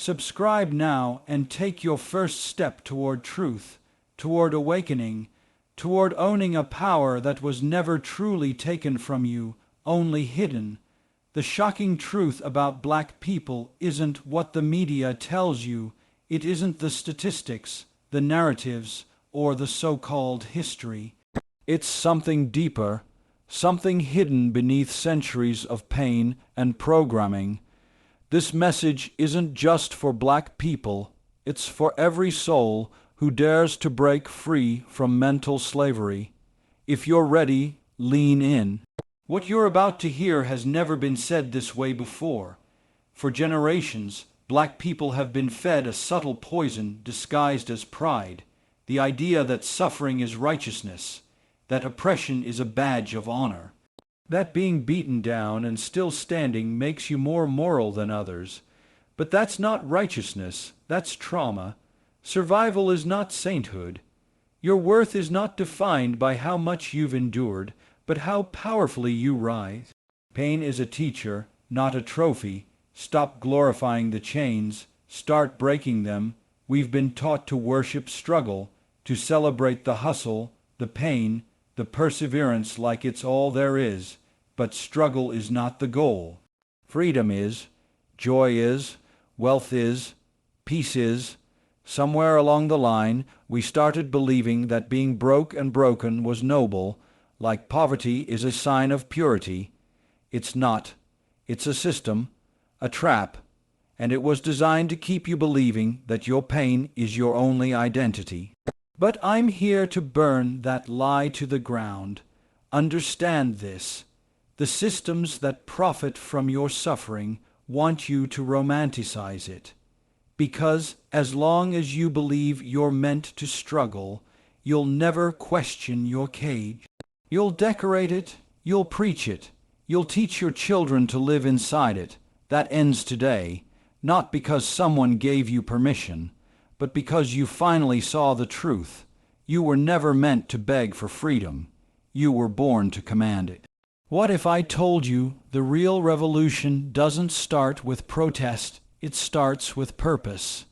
Subscribe now and take your first step toward truth, toward awakening, toward owning a power that was never truly taken from you, only hidden. The shocking truth about black people isn't what the media tells you. It isn't the statistics, the narratives, or the so-called history. It's something deeper, something hidden beneath centuries of pain and programming. This message isn't just for black people. It's for every soul who dares to break free from mental slavery. If you're ready, lean in. What you're about to hear has never been said this way before. For generations, black people have been fed a subtle poison disguised as pride, the idea that suffering is righteousness, that oppression is a badge of honor, that being beaten down and still standing makes you more moral than others. But that's not righteousness, that's trauma. Survival is not sainthood. Your worth is not defined by how much you've endured, but how powerfully you rise. Pain is a teacher, not a trophy. Stop glorifying the chains. Start breaking them. We've been taught to worship struggle, to celebrate the hustle, the pain, the perseverance like it's all there is. But struggle is not the goal. Freedom is, joy is, wealth is, peace is. Somewhere along the line, we started believing that being broke and broken was noble, like poverty is a sign of purity. It's not. It's a system, a trap, and it was designed to keep you believing that your pain is your only identity. But I'm here to burn that lie to the ground. Understand this. The systems that profit from your suffering want you to romanticize it. Because as long as you believe you're meant to struggle, you'll never question your cage. You'll decorate it, you'll preach it, you'll teach your children to live inside it. That ends today, not because someone gave you permission, but because you finally saw the truth. You were never meant to beg for freedom. You were born to command it. What if I told you the real revolution doesn't start with protest, it starts with purpose?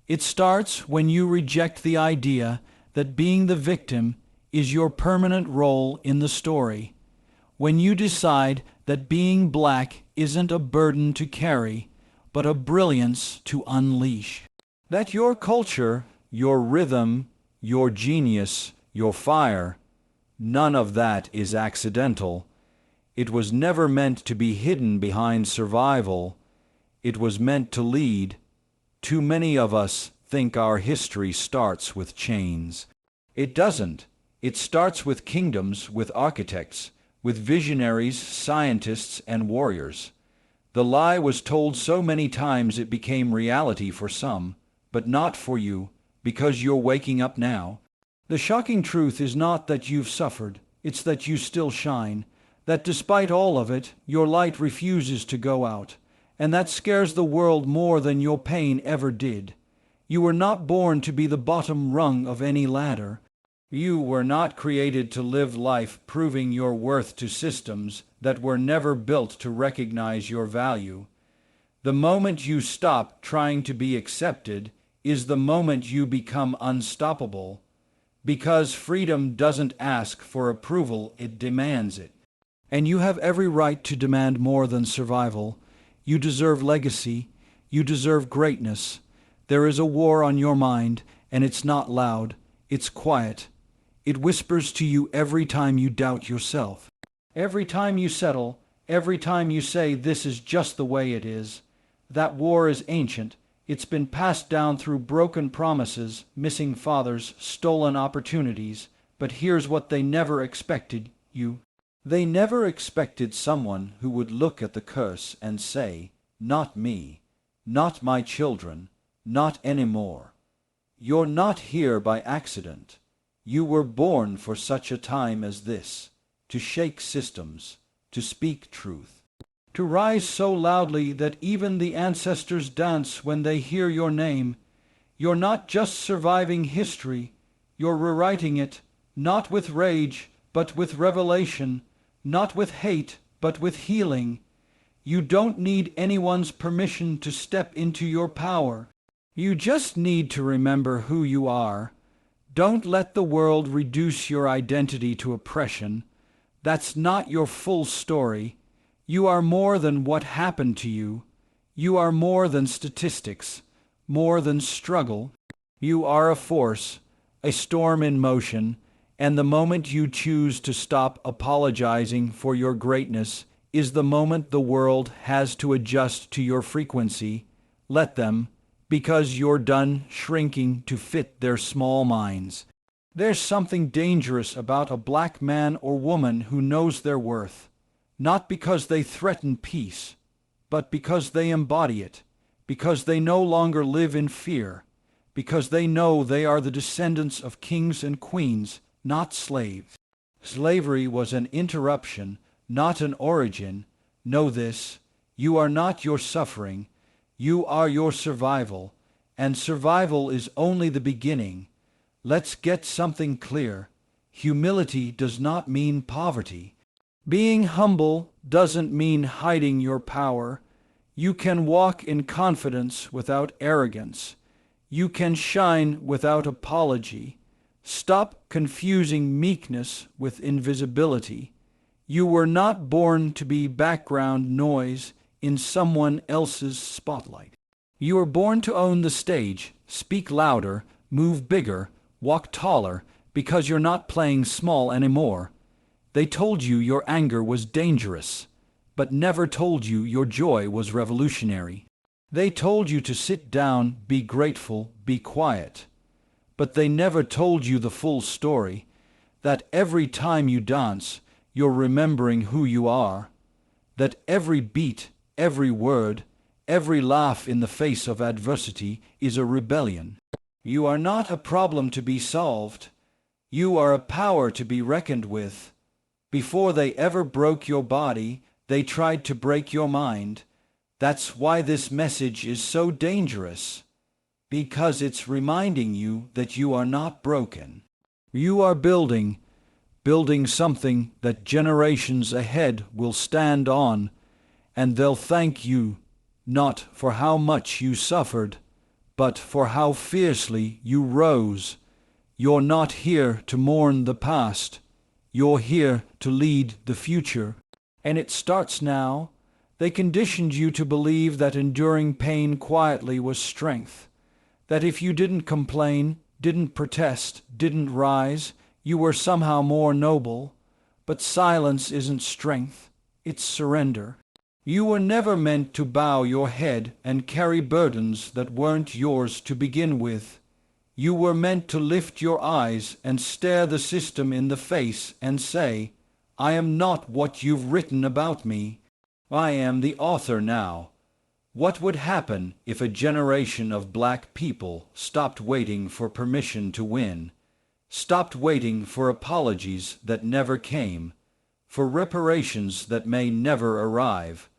It starts when you reject the idea that being the victim is your permanent role in the story. When you decide that being black isn't a burden to carry, but a brilliance to unleash. That your culture, your rhythm, your genius, your fire, none of that is accidental. It was never meant to be hidden behind survival. It was meant to lead. Too many of us think our history starts with chains. It doesn't. It starts with kingdoms, with architects, with visionaries, scientists, and warriors. The lie was told so many times it became reality for some, but not for you, because you're waking up now. The shocking truth is not that you've suffered, it's that you still shine, that despite all of it, your light refuses to go out, and that scares the world more than your pain ever did. You were not born to be the bottom rung of any ladder. You were not created to live life proving your worth to systems that were never built to recognize your value. The moment you stop trying to be accepted is the moment you become unstoppable. Because freedom doesn't ask for approval, it demands it. And you have every right to demand more than survival. You deserve legacy. You deserve greatness. There is a war on your mind, and it's not loud. It's quiet. It whispers to you every time you doubt yourself. Every time you settle, every time you say this is just the way it is. That war is ancient. It's been passed down through broken promises, missing fathers, stolen opportunities. But here's what they never expected you. They never expected someone who would look at the curse and say, "Not me, not my children, not anymore." You're not here by accident. You were born for such a time as this, to shake systems, to speak truth, to rise so loudly that even the ancestors dance when they hear your name. You're not just surviving history, you're rewriting it, not with rage, but with revelation, not with hate, but with healing. You don't need anyone's permission to step into your power. You just need to remember who you are. Don't let the world reduce your identity to oppression. That's not your full story. You are more than what happened to you. You are more than statistics, more than struggle. You are a force, a storm in motion, and the moment you choose to stop apologizing for your greatness is the moment the world has to adjust to your frequency. Let them, because you're done shrinking to fit their small minds. There's something dangerous about a black man or woman who knows their worth, not because they threaten peace, but because they embody it, because they no longer live in fear, because they know they are the descendants of kings and queens, not slaves. Slavery was an interruption, not an origin. Know this, you are not your suffering, you are your survival, and survival is only the beginning. Let's get something clear. Humility does not mean poverty. Being humble doesn't mean hiding your power. You can walk in confidence without arrogance. You can shine without apology. Stop confusing meekness with invisibility. You were not born to be background noise in someone else's spotlight. You were born to own the stage, speak louder, move bigger, walk taller, because you're not playing small anymore. They told you your anger was dangerous, but never told you your joy was revolutionary. They told you to sit down, be grateful, be quiet. But they never told you the full story, that every time you dance, you're remembering who you are, that every beat, every word, every laugh in the face of adversity is a rebellion. You are not a problem to be solved. You are a power to be reckoned with. Before they ever broke your body, they tried to break your mind. That's why this message is so dangerous, because it's reminding you that you are not broken. You are building something that generations ahead will stand on, and they'll thank you not for how much you suffered, but for how fiercely you rose. You're not here to mourn the past. You're here to lead the future. And it starts now. They conditioned you to believe that enduring pain quietly was strength, that if you didn't complain, didn't protest, didn't rise, you were somehow more noble. But silence isn't strength, it's surrender. You were never meant to bow your head and carry burdens that weren't yours to begin with. You were meant to lift your eyes and stare the system in the face and say, I am not what you've written about me. I am the author now. What would happen if a generation of black people stopped waiting for permission to win, stopped waiting for apologies that never came, for reparations that may never arrive?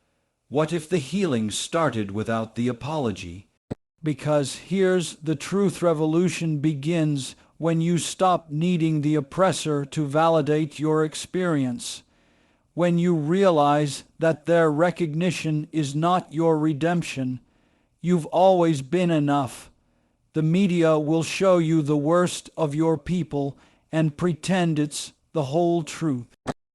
What if the healing started without the apology? Because here's the truth: revolution begins when you stop needing the oppressor to validate your experience, when you realize that their recognition is not your redemption. You've always been enough. The media will show you the worst of your people and pretend it's the whole truth.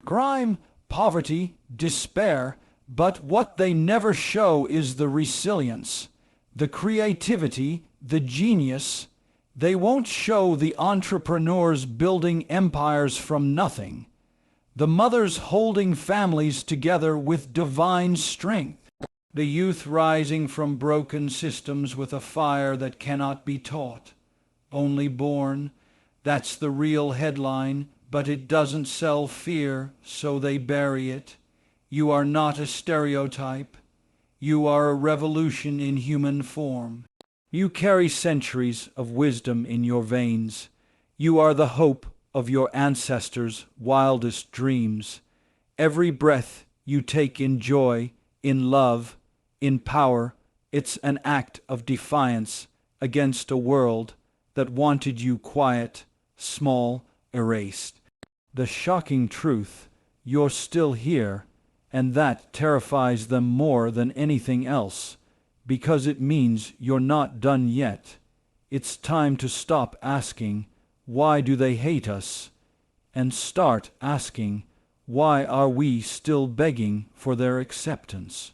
Crime, poverty, despair. But what they never show is the resilience, the creativity, the genius. They won't show the entrepreneurs building empires from nothing, the mothers holding families together with divine strength, the youth rising from broken systems with a fire that cannot be taught, only born. That's the real headline, but it doesn't sell fear, so they bury it. You are not a stereotype. You are a revolution in human form. You carry centuries of wisdom in your veins. You are the hope of your ancestors' wildest dreams. Every breath you take in joy, in love, in power, it's an act of defiance against a world that wanted you quiet, small, erased. The shocking truth: you're still here, and that terrifies them more than anything else, because it means you're not done yet. It's time to stop asking, why do they hate us? And start asking, why are we still begging for their acceptance?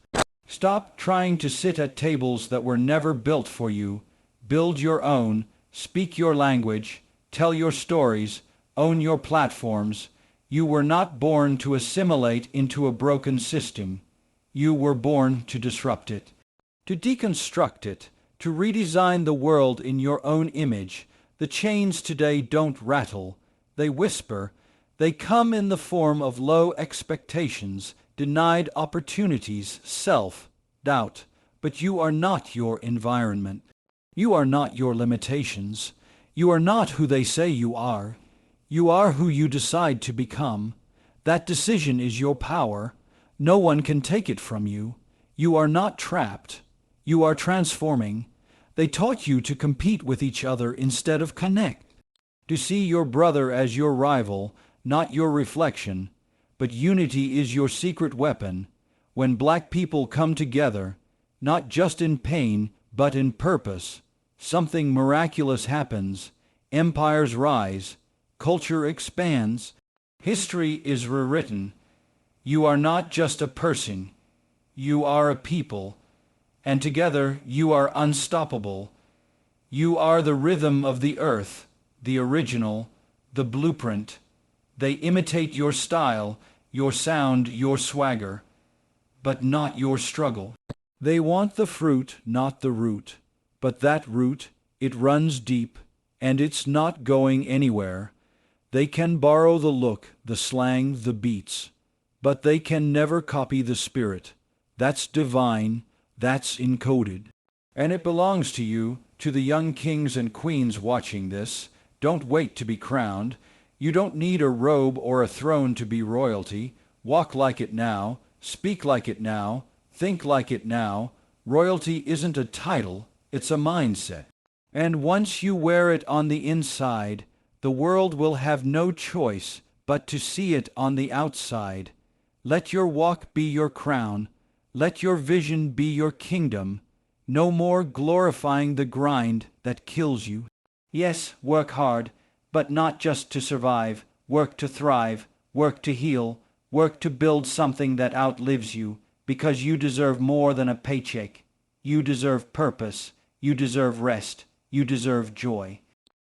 Stop trying to sit at tables that were never built for you. Build your own, speak your language, tell your stories, own your platforms. You were not born to assimilate into a broken system. You were born to disrupt it, to deconstruct it, to redesign the world in your own image. The chains today don't rattle, they whisper. They come in the form of low expectations, denied opportunities, self-doubt. But you are not your environment. You are not your limitations. You are not who they say you are. You are who you decide to become. That decision is your power. No one can take it from you. You are not trapped. You are transforming. They taught you to compete with each other instead of connect, to see your brother as your rival, not your reflection. But unity is your secret weapon. When black people come together, not just in pain, but in purpose, something miraculous happens. Empires rise. Culture expands. History is rewritten. You are not just a person. You are a people. And together you are unstoppable. You are the rhythm of the earth, the original, the blueprint. They imitate your style, your sound, your swagger, but not your struggle. They want the fruit, not the root. But that root, it runs deep, and it's not going anywhere. They can borrow the look, the slang, the beats, but they can never copy the spirit. That's divine, that's encoded. And it belongs to you, to the young kings and queens watching this. Don't wait to be crowned. You don't need a robe or a throne to be royalty. Walk like it now, speak like it now, think like it now. Royalty isn't a title, it's a mindset. And once you wear it on the inside, the world will have no choice but to see it on the outside. Let your walk be your crown. Let your vision be your kingdom. No more glorifying the grind that kills you. Yes, work hard, but not just to survive. Work to thrive. Work to heal. Work to build something that outlives you, because you deserve more than a paycheck. You deserve purpose. You deserve rest. You deserve joy.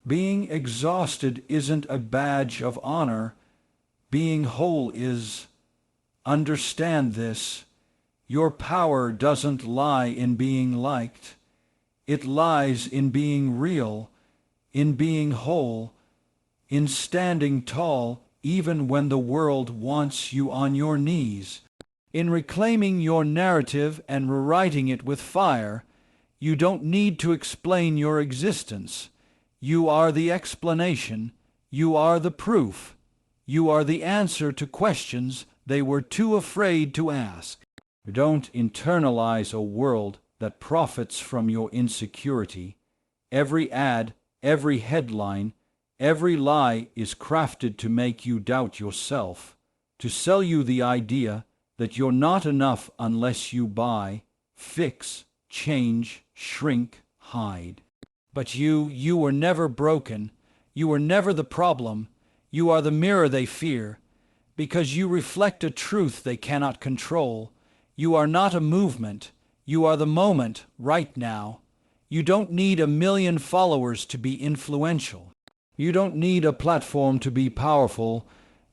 Being exhausted isn't a badge of honor. Being whole is. Understand this. Your power doesn't lie in being liked. It lies in being real, in being whole, in standing tall even when the world wants you on your knees, in reclaiming your narrative and rewriting it with fire. You don't need to explain your existence. You are the explanation. You are the proof. You are the answer to questions they were too afraid to ask. Don't internalize a world that profits from your insecurity. Every ad, every headline, every lie is crafted to make you doubt yourself, to sell you the idea that you're not enough unless you buy, fix, change, shrink, hide. But you were never broken. You were never the problem. You are the mirror they fear, because you reflect a truth they cannot control. You are not a movement. You are the moment, right now. You don't need 1 million followers to be influential. You don't need a platform to be powerful.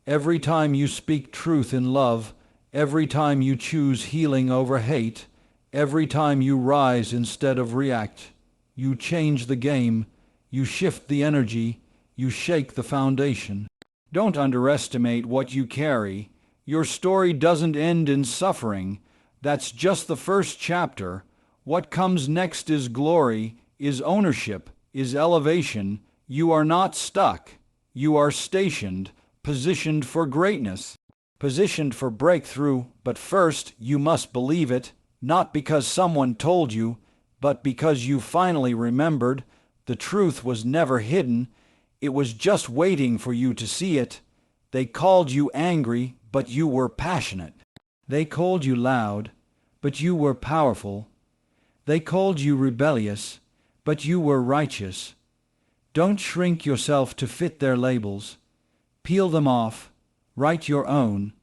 Every time you speak truth in love, every time you choose healing over hate, every time you rise instead of react, you change the game, you shift the energy, you shake the foundation. Don't underestimate what you carry. Your story doesn't end in suffering. That's just the first chapter. What comes next is glory, is ownership, is elevation. You are not stuck. You are stationed, positioned for greatness, positioned for breakthrough. But first, you must believe it, not because someone told you, but because you finally remembered. The truth was never hidden. It was just waiting for you to see it. They called you angry, but you were passionate. They called you loud, but you were powerful. They called you rebellious, but you were righteous. Don't shrink yourself to fit their labels. Peel them off, write your own,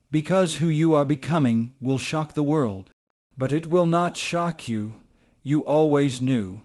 because who you are becoming will shock the world. But it will not shock you. You always knew.